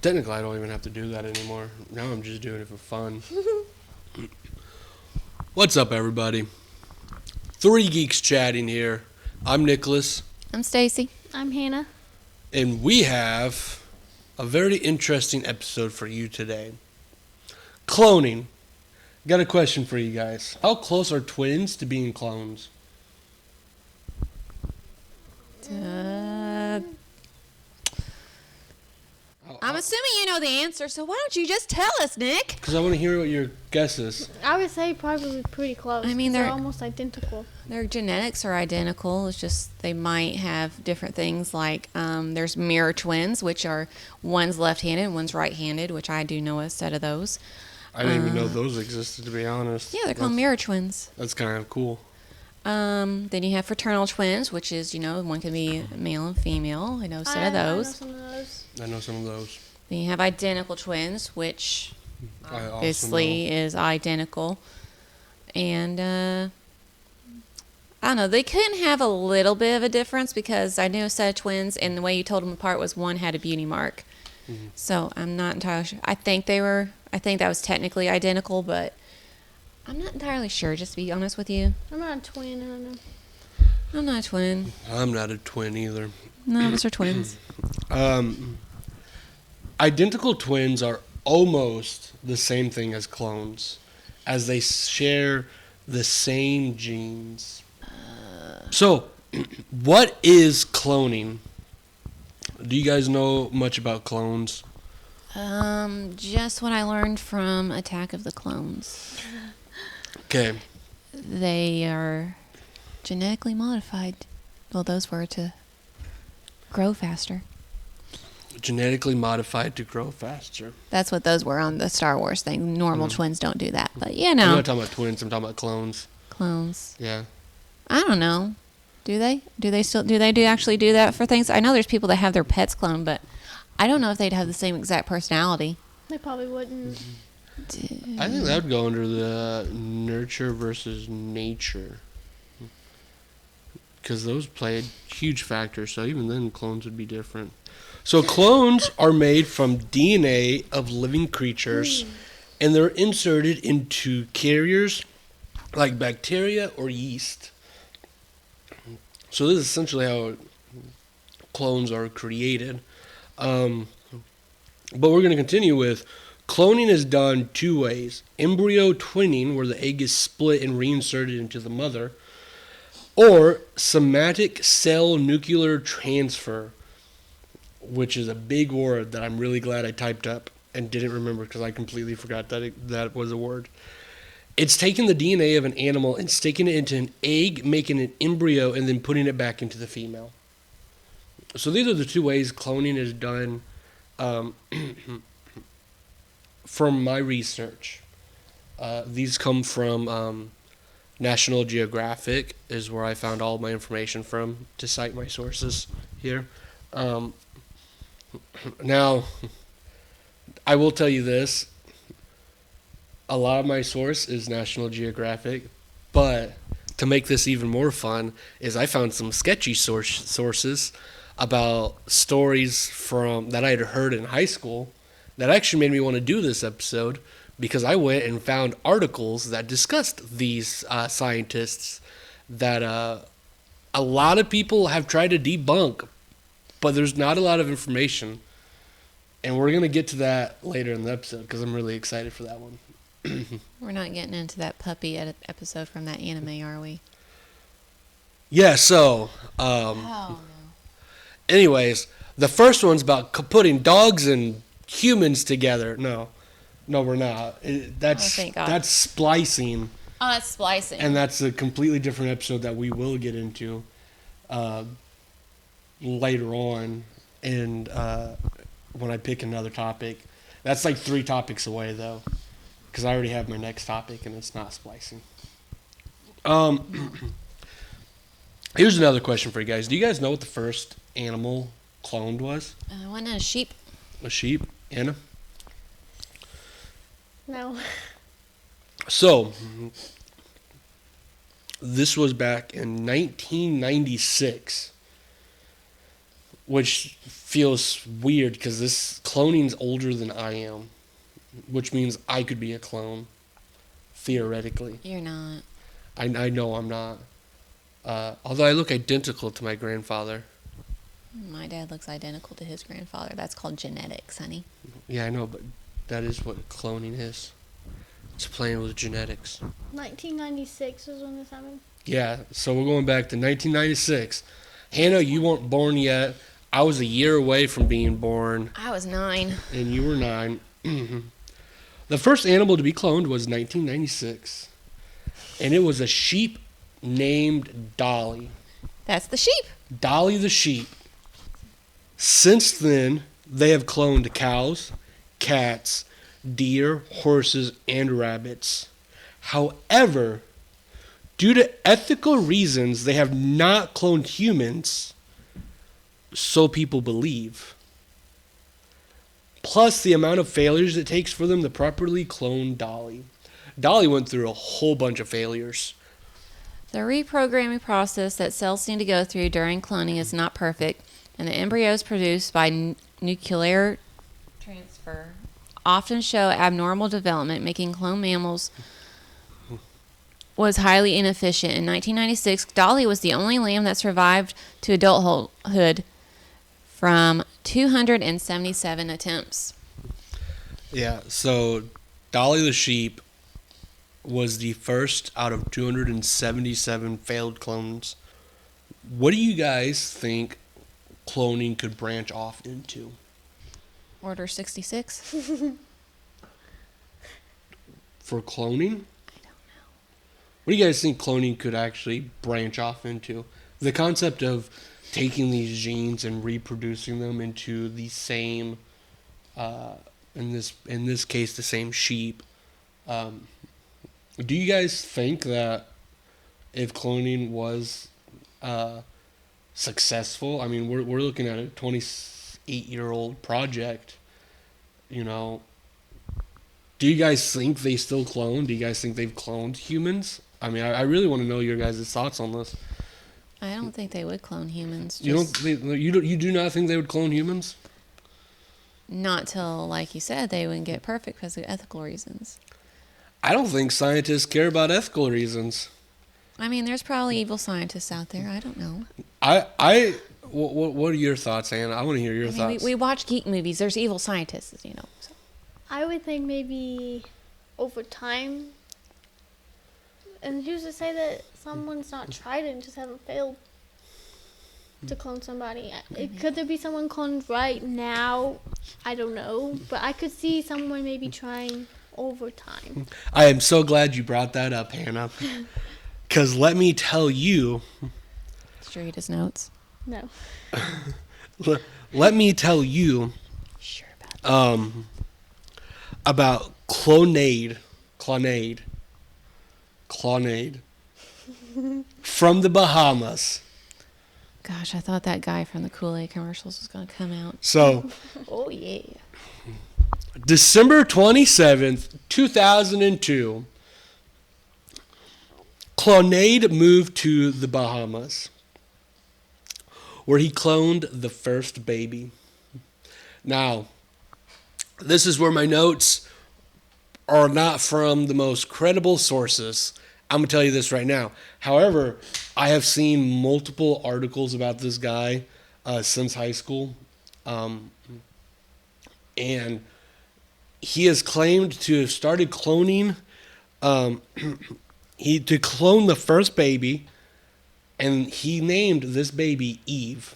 Technically, I don't even have to do that anymore. Now I'm just doing it for fun. What's up, everybody? Three Geeks Chatting here. I'm Nicholas. I'm Stacy. I'm Hannah. And we have a very interesting episode for you today. Cloning. Got a question for you guys. How close are twins to being clones? I'm assuming you know the answer, so why don't you just tell us, Nick? Because I want to hear what your guess is. I would say probably pretty close. I mean, they're almost identical. Their genetics are identical. It's just they might have different things. Like there's mirror twins, which are one's left-handed, one's right-handed, which I do know a set of those. I didn't even know those existed, to be honest. Yeah, they're called mirror twins. That's kind of cool. Then you have fraternal twins, which is, one can be male and female. I know a set of those. I know some of those. Then you have identical twins, which obviously is identical. And I don't know, they couldn't have a little bit of a difference because I knew a set of twins, and the way you told them apart was one had a beauty mark. Mm-hmm. So I'm not entirely sure. I think that was technically identical, but I'm not entirely sure, just to be honest with you. I'm not a twin, I don't know. I'm not a twin. I'm not a twin either. None of us are twins. Identical twins are almost the same thing as clones, as they share the same genes. So, what is cloning? Do you guys know much about clones? Just what I learned from Attack of the Clones. Okay. They are genetically modified. Well, those were to grow faster. Genetically modified to grow faster. That's what those were on the Star Wars thing. Normal twins don't do that, but I'm not talking about twins. I'm talking about clones. Clones. Yeah. I don't know. Do they? Do they actually do that for things? I know there's people that have their pets cloned, but I don't know if they'd have the same exact personality. They probably wouldn't. I think that would go under the nurture versus nature. Because those play a huge factor, so even then clones would be different. So clones are made from DNA of living creatures, and they're inserted into carriers like bacteria or yeast. So this is essentially how clones are created. But we're going to continue with cloning is done two ways. Embryo twinning, where the egg is split and reinserted into the mother, or somatic cell nuclear transfer, which is a big word that I'm really glad I typed up and didn't remember because I completely forgot that was a word. It's taking the DNA of an animal and sticking it into an egg, making an embryo, and then putting it back into the female. So these are the two ways cloning is done from my research. These come from National Geographic is where I found all my information from to cite my sources here. Now, I will tell you this. A lot of my source is National Geographic, but to make this even more fun is I found some sketchy sources about stories from that I had heard in high school that actually made me want to do this episode because I went and found articles that discussed these scientists that a lot of people have tried to debunk, but there's not a lot of information. And we're going to get to that later in the episode because I'm really excited for that one. We're not getting into that puppy episode from that anime, are we? Yeah, so... oh, no. Anyways, the first one's about putting dogs and humans together. No, we're not. That's splicing. Oh, that's splicing. And that's a completely different episode that we will get into later on. And when I pick another topic. That's like 3 topics away, though. Because I already have my next topic, and it's not splicing. Here's another question for you guys. Do you guys know what the first animal cloned was? Wasn't it a sheep? A sheep? Anna? No. So, this was back in 1996. which feels weird because this cloning's older than I am, which means I could be a clone, theoretically. You're not. I know I'm not. Although I look identical to my grandfather. My dad looks identical to his grandfather. That's called genetics, honey. Yeah, I know, but that is what cloning is. It's playing with genetics. 1996 was when this happened. Yeah, so we're going back to 1996. Hannah, you weren't born yet. I was a year away from being born, I was 9. and you were 9. The first animal to be cloned was 1996, and it was a sheep named Dolly. That's the sheep. Dolly the sheep. Since then, they have cloned cows, cats, deer, horses, and rabbits. However, due to ethical reasons, they have not cloned humans, so people believe. Plus the amount of failures it takes for them to properly clone Dolly. Dolly went through a whole bunch of failures. The reprogramming process that cells need to go through during cloning is not perfect, and the embryos produced by nuclear transfer often show abnormal development, making clone mammals was highly inefficient. In 1996, Dolly was the only lamb that survived to adulthood from 277 attempts. Yeah, so Dolly the sheep was the first out of 277 failed clones. What do you guys think cloning could branch off into? Order 66? For cloning? What do you guys think cloning could actually branch off into? The concept of taking these genes and reproducing them into the same, in this case, the same sheep. Do you guys think that if cloning was successful, I mean, we're looking at a 28-year-old project, you know, do you guys think they still clone? Do you guys think they've cloned humans? I mean, I really want to know your guys' thoughts on this. I don't think they would clone humans. You do not think they would clone humans? Not till, like you said, they wouldn't get perfect because of ethical reasons. I don't think scientists care about ethical reasons. I mean, there's probably evil scientists out there. I don't know. What are your thoughts, Anna? I want to hear your thoughts. We watch geek movies. There's evil scientists, you know. So. I would think maybe over time. And who's to say that someone's not tried it and just haven't failed to clone somebody? Could there be someone cloned right now? I don't know. But I could see someone maybe trying over time. I am so glad you brought that up, Hannah. Because let me tell you... Did you read his notes? No. Let me tell you Sure about that. about Clonade from the Bahamas. Gosh, I thought that guy from the Kool-Aid commercials was going to come out. So, Oh, yeah. December 27th, 2002, Clonade moved to the Bahamas, where he cloned the first baby. Now, this is where my notes are not from the most credible sources. I'm going to tell you this right now. However, I have seen multiple articles about this guy since high school. And he has claimed to have started cloning, to clone the first baby, and he named this baby Eve.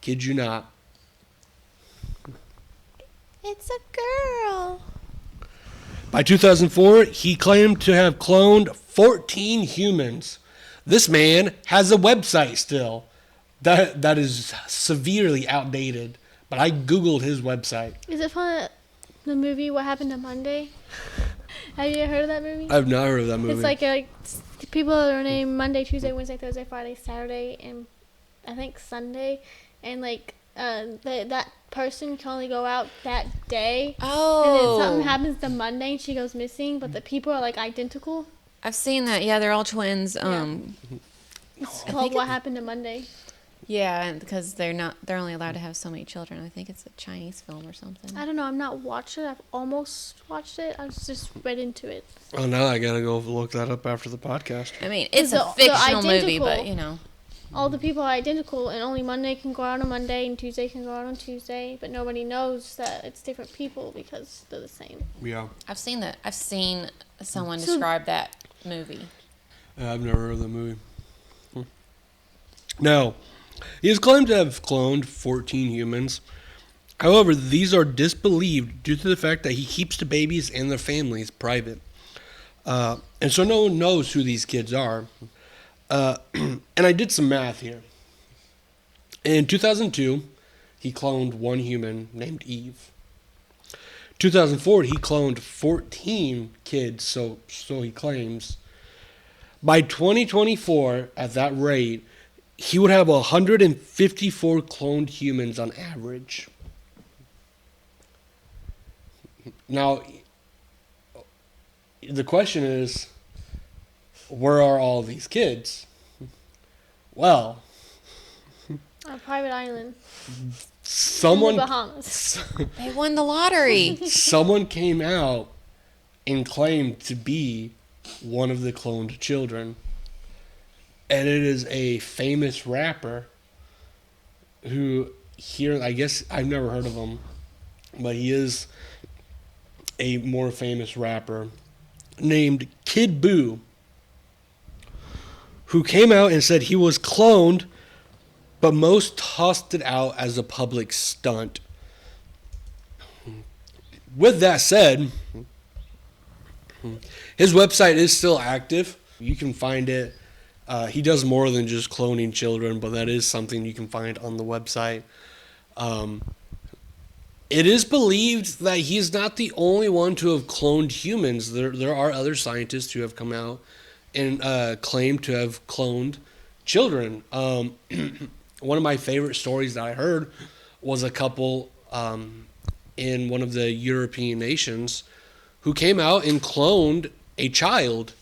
Kid you not. It's a girl. By 2004, he claimed to have cloned 14 humans. This man has a website still. That is severely outdated. But I Googled his website. Is it from the movie What Happened to Monday? Have you heard of that movie? I've not heard of that movie. It's like people are named Monday, Tuesday, Wednesday, Thursday, Friday, Saturday, and I think Sunday. And that person can only go out that day. Oh. And then something happens to Monday and she goes missing, but the people are like identical. I've seen that. Yeah, they're all twins. It's called What Happened to Monday. Yeah, and because they're only allowed to have so many children. I think it's a Chinese film or something. I don't know. I've not watched it. I've almost watched it. I was just read into it. Oh, now I gotta go look that up after the podcast. I mean, it's The- a the fictional movie, but identical- All the people are identical, and only Monday can go out on Monday, and Tuesday can go out on Tuesday. But nobody knows that it's different people because they're the same. Yeah. I've seen that. I've seen someone So- describe that movie. I've never heard of the movie. Now, he is claimed to have cloned 14 humans. However, these are disbelieved due to the fact that he keeps the babies and their families private. And so no one knows who these kids are. And I did some math here. In 2002, he cloned one human named Eve. 2004, he cloned 14 kids, so he claims. By 2024, at that rate, he would have 154 cloned humans on average. Now, the question is, where are all these kids? Well, On a private island in someone the Bahamas. They won the lottery. someone came out and claimed to be one of the cloned children. And it is a famous rapper who here, I guess I've never heard of him, but he is a more famous rapper named Kid Boo, who came out and said he was cloned, but most tossed it out as a public stunt. With that said, his website is still active. You can find it. He does more than just cloning children, but that is something you can find on the website. It is believed that he's not the only one to have cloned humans. There are other scientists who have come out and claimed to have cloned children. One of my favorite stories that I heard was a couple in one of the European nations who came out and cloned a child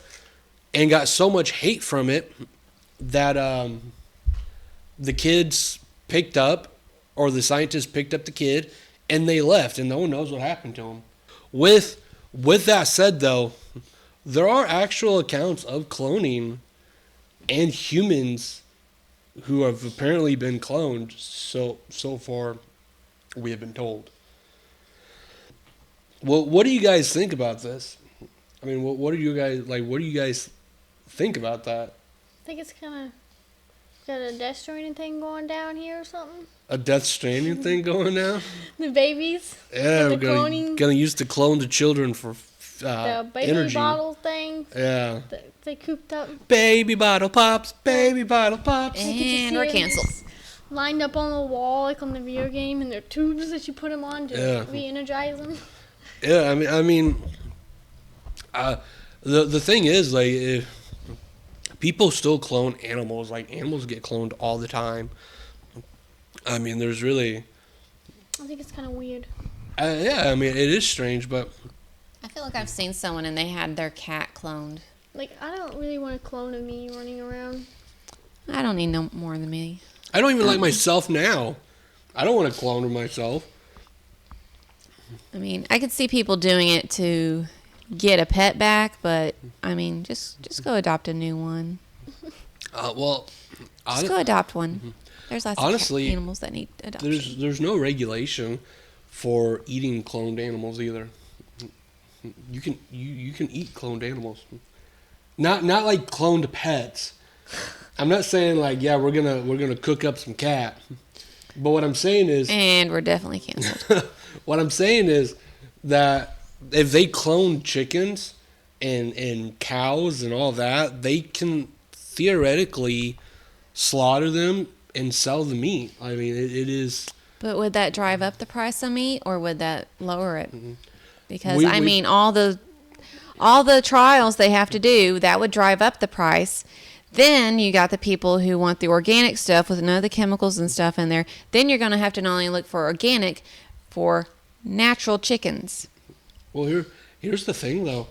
and got so much hate from it that the kids picked up, or the scientists picked up the kid, and they left, and no one knows what happened to him. With that said, though, there are actual accounts of cloning and humans who have apparently been cloned, so far we have been told. Well, what do you guys think about this? I mean, what do you guys think about that? I think it's kind of got a Death Stranding thing going down here or something. A Death Stranding thing going now? The babies. Yeah, the we're cloning. gonna use to clone the children for The baby energy. bottle thing. Yeah. They cooped up. Baby bottle pops, baby bottle pops. And we're canceled. Lined up on the wall, like on the video game, and they're tubes that you put them on to re-energize them. Yeah, I mean, the thing is, like, if people still clone animals. Like, animals get cloned all the time. I mean, there's really... I think it's kind of weird. Yeah, I mean, it is strange, but... I feel like I've seen someone and they had their cat cloned. Like, I don't really want a clone of me running around. I don't need no more than me. I don't even like myself now. I don't want to clone myself. I mean, I could see people doing it to get a pet back, but I mean, just go adopt a new one. Well, Just go adopt one. There's lots honestly, of animals that need adoption. there's no regulation for eating cloned animals either. You can eat cloned animals. Not like cloned pets. I'm not saying like, yeah, we're gonna cook up some cat. But what I'm saying is, And we're definitely canceled. what I'm saying is that if they clone chickens and cows and all that, they can theoretically slaughter them and sell the meat. I mean, it is. But would that drive up the price of meat, or would that lower it? Because We- I mean, all the trials they have to do, that would drive up the price. Then you got the people who want the organic stuff with none of the chemicals and stuff in there. Then you're going to have to not only look for organic, for natural chickens. Well, here's the thing though.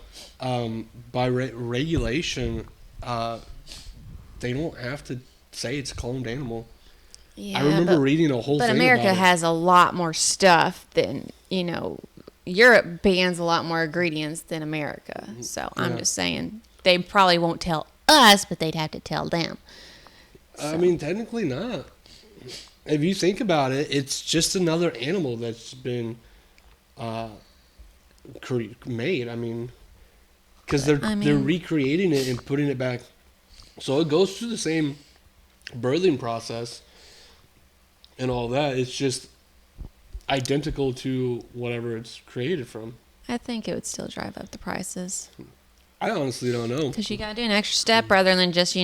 By regulation, they don't have to say it's a cloned animal. Yeah, I remember reading a whole but thing America about it. has a lot more stuff than, Europe bans a lot more ingredients than America. So I'm Yeah. just saying they probably won't tell us, but they'd have to tell them. I So, mean, technically not. If you think about it, it's just another animal that's been uh, made. I mean, because they're recreating it and putting it back, so it goes through the same birthing process and all that. It's just identical to whatever it's created from. I think it would still drive up the prices I honestly don't know. because you got to do an extra step rather than just,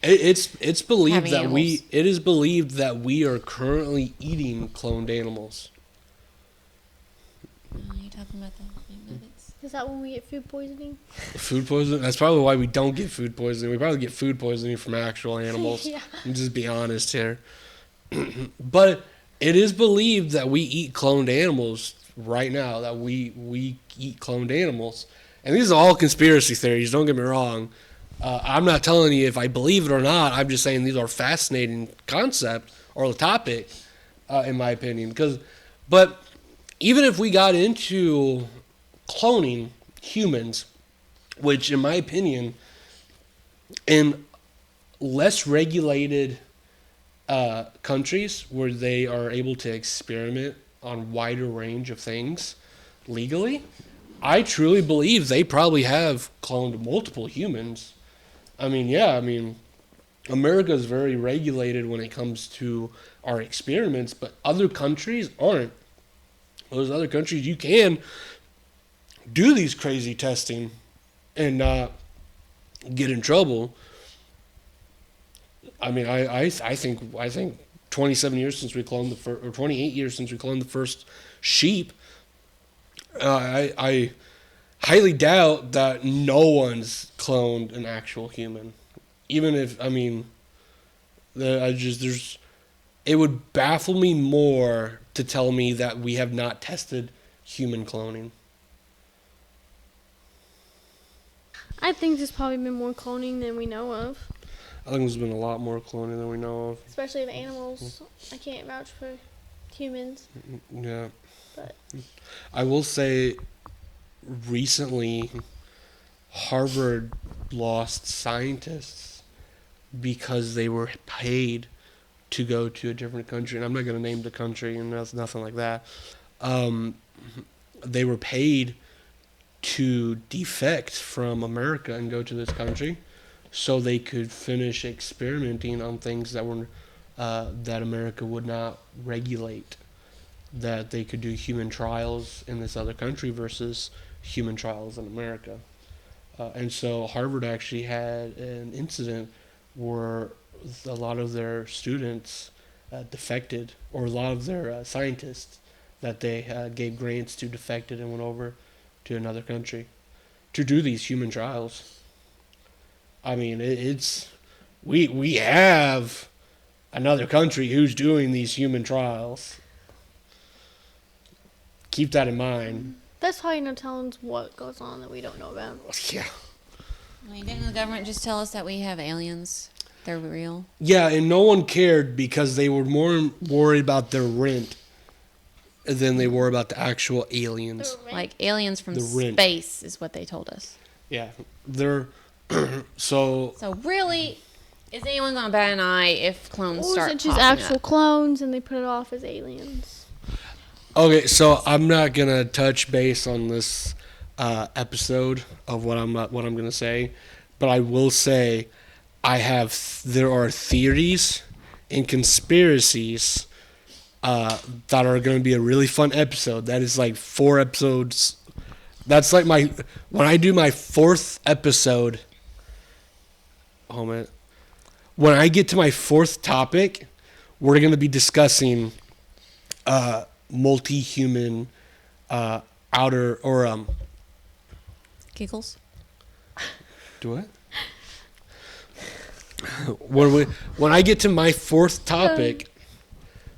It's believed having that animals. it is believed that we are currently eating cloned animals. Are you talking about the nuggets? Is that when we get food poisoning? Food poisoning? That's probably why we don't get food poisoning. We probably get food poisoning from actual animals. Yeah. Let's just be honest here. But it is believed that we eat cloned animals right now, that we eat cloned animals. And these are all conspiracy theories, don't get me wrong. I'm not telling you if I believe it or not. I'm just saying these are fascinating concept or the topic, in my opinion. But even if we got into cloning humans, which in my opinion, in less regulated countries where they are able to experiment on wider range of things legally, I truly believe they probably have cloned multiple humans. I mean, America is very regulated when it comes to our experiments, but other countries aren't. Those other countries, you can do these crazy testing and not get in trouble. I mean, I think 27 years since we cloned the first, or 28 years since we cloned the first sheep, I highly doubt that no one's cloned an actual human. Even if, it would baffle me more to tell me that we have not tested human cloning. I think there's probably been more cloning than we know of. I think there's been a lot more cloning than we know of. Especially of animals. I can't vouch for humans. Yeah. But I will say recently Harvard lost scientists because they were paid to go to a different country. And I'm not going to name the country and that's nothing like that. They were paid to defect from America and go to this country so they could finish experimenting on things that were that America would not regulate, that they could do human trials in this other country versus human trials in America. And so Harvard actually had an incident where a lot of their students defected, or a lot of their scientists that they gave grants to defected and went over to another country to do these human trials. I mean, we have another country who's doing these human trials. Keep that in mind. that's how you know telling us what goes on that we don't know about. Yeah. I mean, didn't the government just tell us that we have aliens? They're real. Yeah, and no one cared because they were more worried about their rent than they were about the actual aliens. Like aliens from The rent. space is what they told us. Yeah, they're so So really, is anyone going to bat an eye if clones Or is start it just popping actual up? clones and they put it off as aliens? okay. So I'm not gonna touch base on this episode of what I'm gonna say, but I will say there are theories and conspiracies that are going to be a really fun episode. That is like 4 episodes. That's like when I do my 4th episode. Oh man, when I get to my 4th topic, we're going to be discussing multi-human outer or Giggles? do it. When I get to my 4th topic,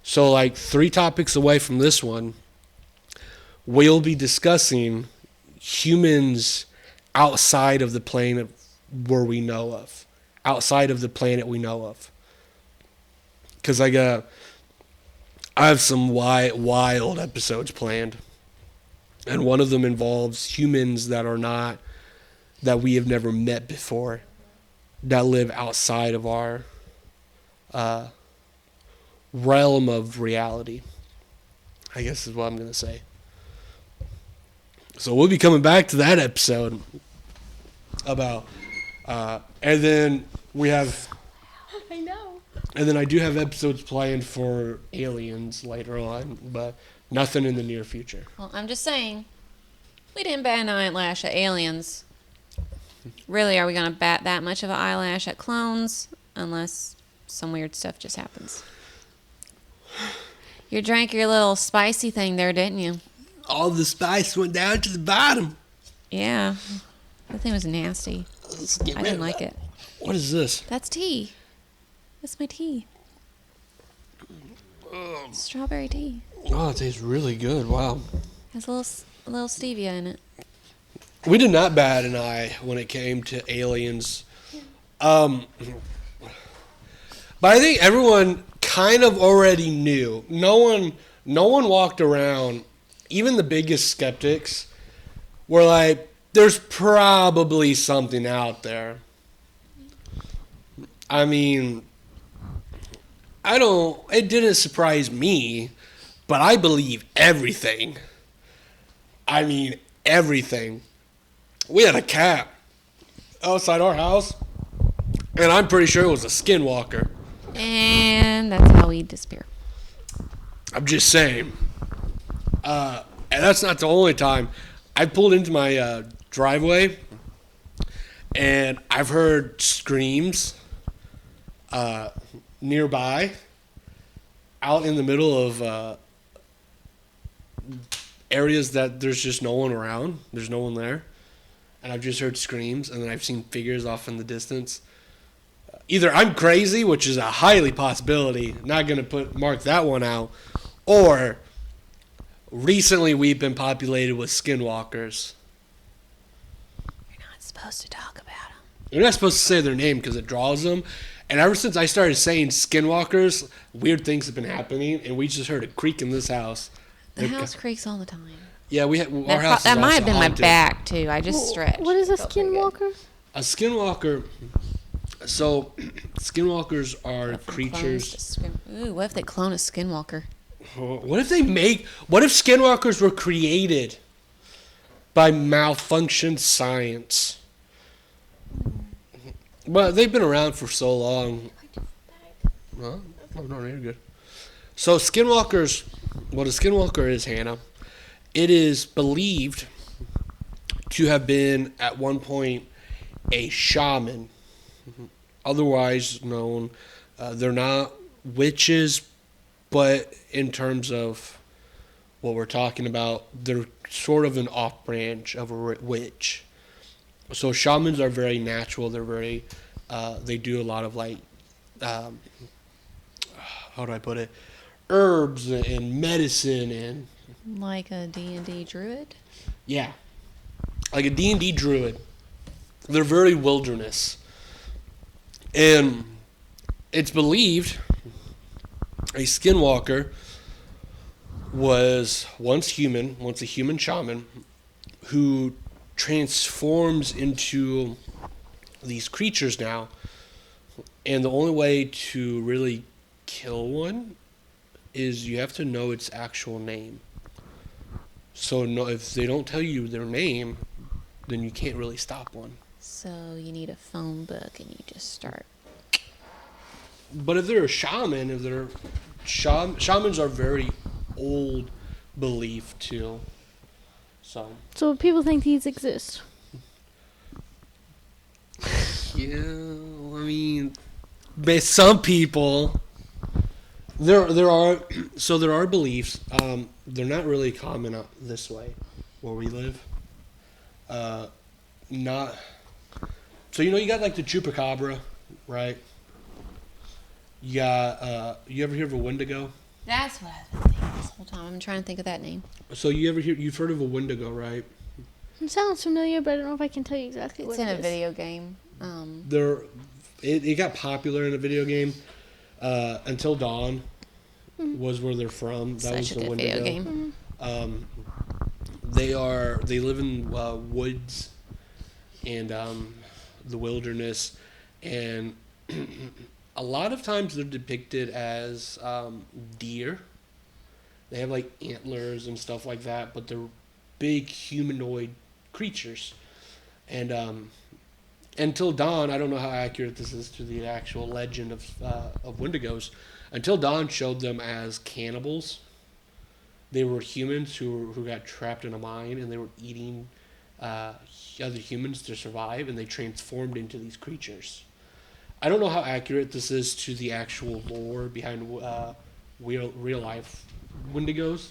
so like 3 topics away from this one, we'll be discussing humans outside of the planet we know of. because I have some wild episodes planned, and one of them involves humans that we have never met before, that live outside of our realm of reality, I guess is what I'm going to say. So we'll be coming back to that episode about, and then we have, I know. and then I do have episodes planned for aliens later on, but nothing in the near future. Well, I'm just saying, we didn't bat an eyelash at aliens. Really, are we going to bat that much of an eyelash at clones? Unless some weird stuff just happens. You drank your little spicy thing there, didn't you? All the spice went down to the bottom. Yeah. That thing was nasty. I didn't like it. What is this? That's tea. That's my tea. Strawberry tea. Oh, it tastes really good. Wow. Has a little stevia in it. We did not bat an eye when it came to aliens. But I think everyone kind of already knew. No one walked around, even the biggest skeptics were like, there's probably something out there. I mean, it didn't surprise me, but I believe everything. I mean, everything. We had a cat outside our house, and I'm pretty sure it was a skinwalker. And that's how we disappear. I'm just saying. And that's not the only time. I pulled into my driveway, and I've heard screams nearby, out in the middle of areas that there's just no one around. There's no one there. And I've just heard screams, and then I've seen figures off in the distance. Either I'm crazy, which is a highly possibility, not going to mark that one out, or recently we've been populated with skinwalkers. You're not supposed to talk about them. You're not supposed to say their name because it draws them. And ever since I started saying skinwalkers, weird things have been happening, and we just heard a creak in this house. The house creaks all the time. Yeah, our house That is might also have been haunted. my back, too. I just stretched. What is a Felt pretty good. skinwalker? A skinwalker. So, skinwalkers are creatures. Ooh, what if they clone a skinwalker? What if skinwalkers were created by malfunctioned science? But they've been around for so long. Well, no, you're good. So skinwalkers, what a skinwalker is, Hannah, it is believed to have been at one point a shaman, otherwise known. They're not witches, but in terms of what we're talking about, they're sort of an off branch of a witch. So shamans are very natural. They're very, they do a lot of like, how do I put it? Herbs and medicine and. Like a D&D druid? Yeah. Like a D&D druid. They're very wilderness. And it's believed a skinwalker was once a human shaman who transforms into these creatures now, and the only way to really kill one is you have to know its actual name. So if they don't tell you their name, then you can't really stop one. So you need a phone book and you just start. But if they're a shaman, shamans are very old belief too. So people think these exist. Yeah, I mean, some people. There are beliefs. They're not really common up this way, where we live. So you got like the chupacabra, right? You got. You ever hear of a Wendigo? That's what I've been thinking this whole time. I'm trying to think of that name. So you've heard of a Wendigo, right? It sounds familiar, but I don't know if I can tell you exactly It's what in it a is. video game. It got popular in a video game. Until Dawn was where they're from. That was Such a the good Wendigo. video game. They live in woods and the wilderness, and a lot of times they're depicted as deer. They have like antlers and stuff like that, but they're big humanoid creatures. And Until Dawn, I don't know how accurate this is to the actual legend of Wendigos. Until Dawn showed them as cannibals. They were humans who got trapped in a mine, and they were eating other humans to survive, and they transformed into these creatures. I don't know how accurate this is to the actual lore behind real life Wendigos.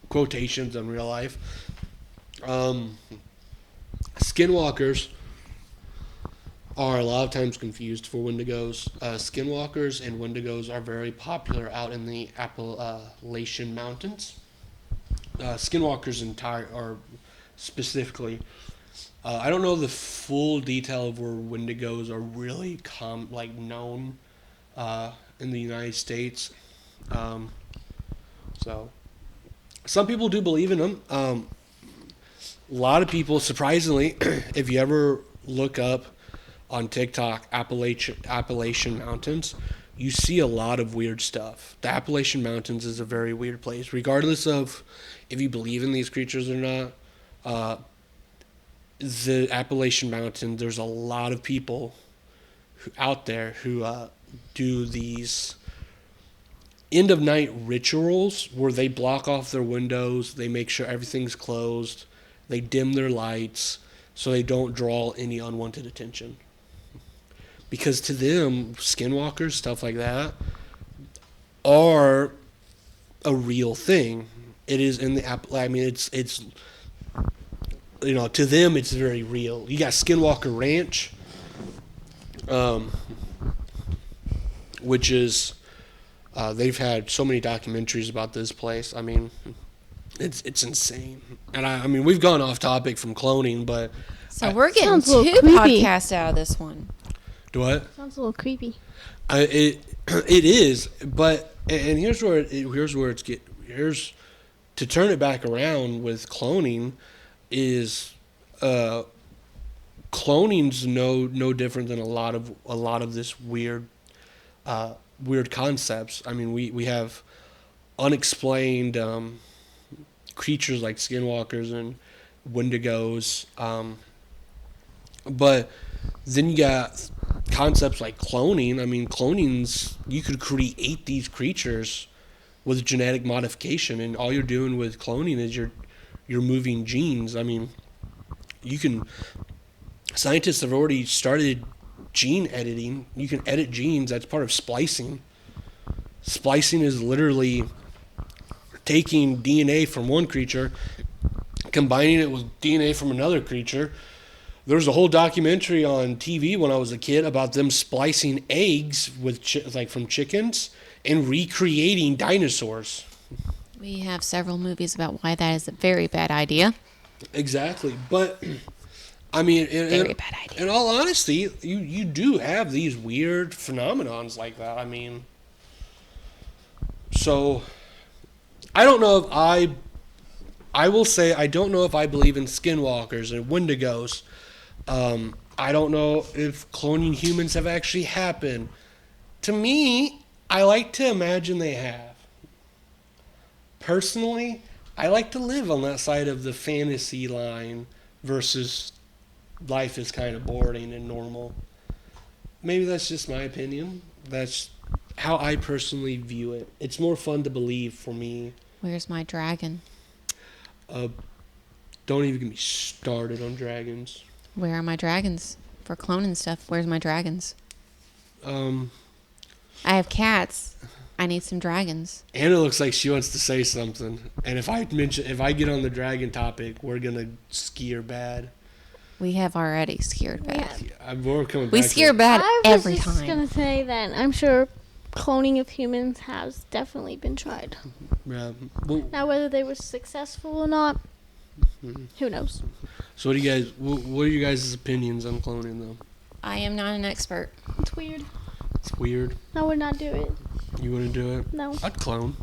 Quotations on real life. Skinwalkers are a lot of times confused for Wendigos. Skinwalkers and Wendigos are very popular out in the Appalachian Mountains. Skinwalkers are specifically. I don't know the full detail of where Wendigos are really known in the United States. So some people do believe in them. A lot of people, surprisingly, if you ever look up on TikTok Appalachian Mountains, you see a lot of weird stuff. The Appalachian Mountains is a very weird place, regardless of if you believe in these creatures or not. The Appalachian Mountains, there's a lot of people out there who do these end of night rituals where they block off their windows, they make sure everything's closed, they dim their lights so they don't draw any unwanted attention. Because to them, skinwalkers, stuff like that, are a real thing. It is in the it's to them it's very real. You got Skinwalker Ranch, which is they've had so many documentaries about this place. I mean, it's insane. And I mean, we've gone off topic from cloning, but So we're getting Sounds a little two creepy. podcasts out of this one. do what? Sounds a little creepy. It is, but and here's where here's to turn it back around with cloning is cloning's no different than a lot of this weird concepts. I mean, we have unexplained creatures like skinwalkers and wendigos, but then you got concepts like cloning. I mean, cloning's, you could create these creatures with genetic modification, and all you're doing with cloning is you're moving genes. I mean, scientists have already started gene editing. You can edit genes. That's part of splicing. Splicing is literally taking DNA from one creature, combining it with DNA from another creature. There's a whole documentary on TV when I was a kid about them splicing eggs with from chickens and recreating dinosaurs. We have several movies about why that is a very bad idea. Exactly, but I mean, Very bad idea. in all honesty, you do have these weird phenomenons like that. I mean, so I don't know if I will say I don't know if I believe in skinwalkers and wendigos. I don't know if cloning humans have actually happened. To me, I like to imagine they have. Personally, I like to live on that side of the fantasy line versus life is kind of boring and normal. Maybe that's just my opinion. That's how I personally view it. It's more fun to believe for me. Where's my dragon? Don't even get me started on dragons. Where are my dragons? For cloning stuff, where's my dragons? I have cats. I need some dragons. Anna looks like she wants to say something, and if I get on the dragon topic, we're gonna ski her bad. We have already scared bad. Yeah. We're coming We back scare bad I every was just time. gonna say that I'm sure cloning of humans has definitely been tried. Yeah. Well, Now, whether they were successful or not, who knows? so what do you guys? What are you guys' opinions on cloning, though? I am not an expert. It's weird. It's weird. I would not do it. You wouldn't do it? No. I'd clone.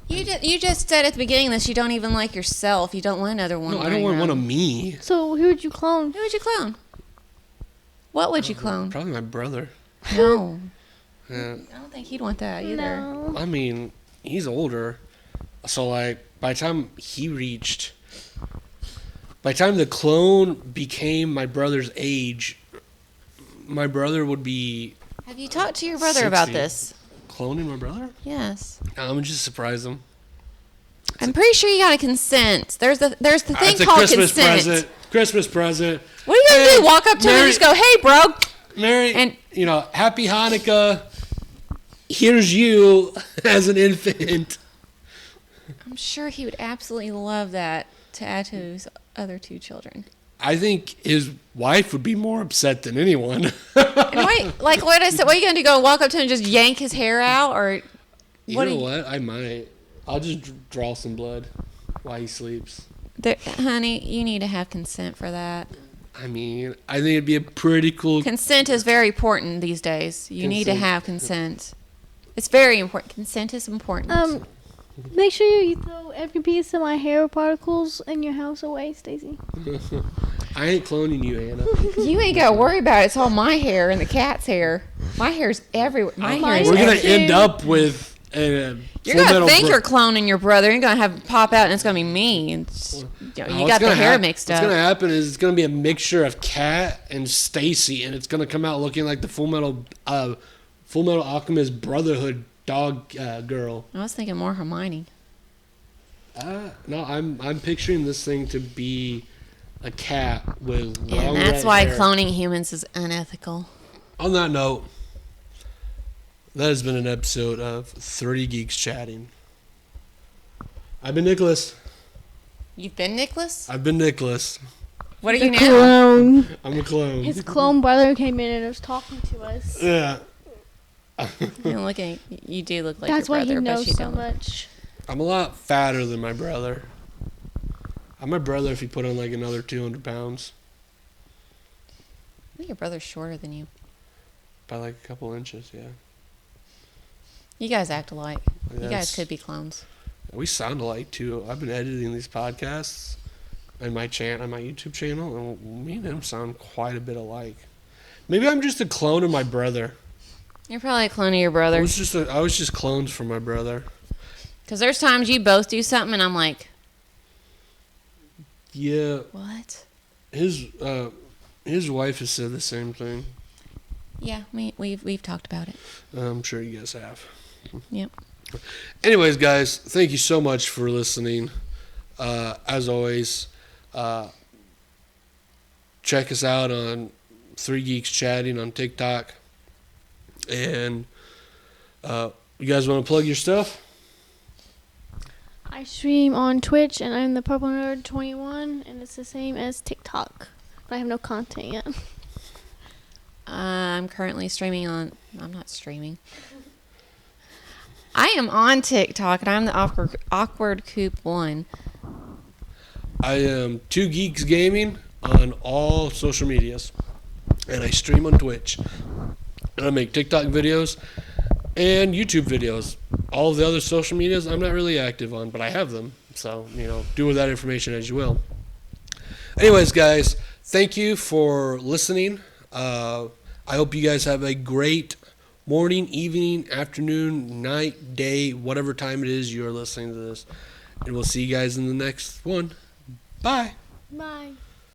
You just said at the beginning that you don't even like yourself. You don't want another one. No, I don't want one of me. So who would you clone? Who would you clone? What would you clone? Probably my brother. No. Yeah. I don't think he'd want that either. No. I mean, he's older. So, like, by the time the clone became my brother's age, my brother would be Have you talked to your brother about 60. this? Cloning my brother? Yes. I'm gonna just surprise him. I'm pretty sure you got to consent. There's the thing It's a called Christmas consent. present. Christmas present. What are you going to do? Walk up to him and just go, "Hey, bro." Mary, And- Happy Hanukkah. Here's you as an infant. I'm sure he would absolutely love that to add to his other two children. I think his wife would be more upset than anyone. And like what I said, what are you going to do? Go walk up to him and just yank his hair out? Or You know what? I might. I'll just draw some blood while he sleeps. Honey, you need to have consent for that. I mean, I think it'd be a pretty cool. Consent is very important these days. You need to Consent. have consent. It's very important. Consent is important. Make sure you throw every piece of my hair particles in your house away, Stacy. I ain't cloning you, Anna. You ain't got to worry about it. It's all my hair and the cat's hair. My hair's everywhere. My hair is We're gonna everywhere. end up with a. You're going to think you're cloning your brother. You're going to have pop out and it's going to be me. And you got the hair mixed up. What's gonna happen is it's gonna be a mixture of Kat and Stacy, and it's gonna come out looking like the Full Metal Alchemist Brotherhood dog girl. I was thinking more Hermione. No, I'm picturing this thing to be a cat with long And that's red why hair. cloning humans is unethical. On that note, that has been an episode of 3 Geeks Chatting. I've been Nicholas. You've been Nicholas? I've been Nicholas. What are you now? Clone. I'm a clone. His clone brother came in and was talking to us. Yeah. You do look like That's your why brother, he knows but you so don't. much. I'm a lot fatter than my brother. I'm my brother if he put on like another 200 pounds. I think your brother's shorter than you. By like a couple inches, yeah. You guys act alike. You guys Yes. could be clones. We sound alike too. I've been editing these podcasts on my YouTube channel, and me and him sound quite a bit alike. Maybe I'm just a clone of my brother. You're probably a clone of your brother. I was just clones from my brother. Because there's times you both do something and I'm like, Yeah, what? his wife has said the same thing. Yeah, we've talked about it. I'm sure you guys have. Yep. Anyways, guys, thank you so much for listening. As always, check us out on 3 Geeks Chatting on TikTok. And you guys want to plug your stuff? I stream on Twitch and I'm the Purple Nerd 21 and it's the same as TikTok. But I have no content yet. I'm currently streaming on... I'm not streaming. I am on TikTok and I'm the awkward Coop 1. I am 2 Geeks Gaming on all social medias. And I stream on Twitch. And I make TikTok videos and YouTube videos. All of the other social medias I'm not really active on, but I have them. So, do with that information as you will. Anyways, guys, thank you for listening. I hope you guys have a great morning, evening, afternoon, night, day, whatever time it is you are listening to this. And we'll see you guys in the next one. Bye. Bye.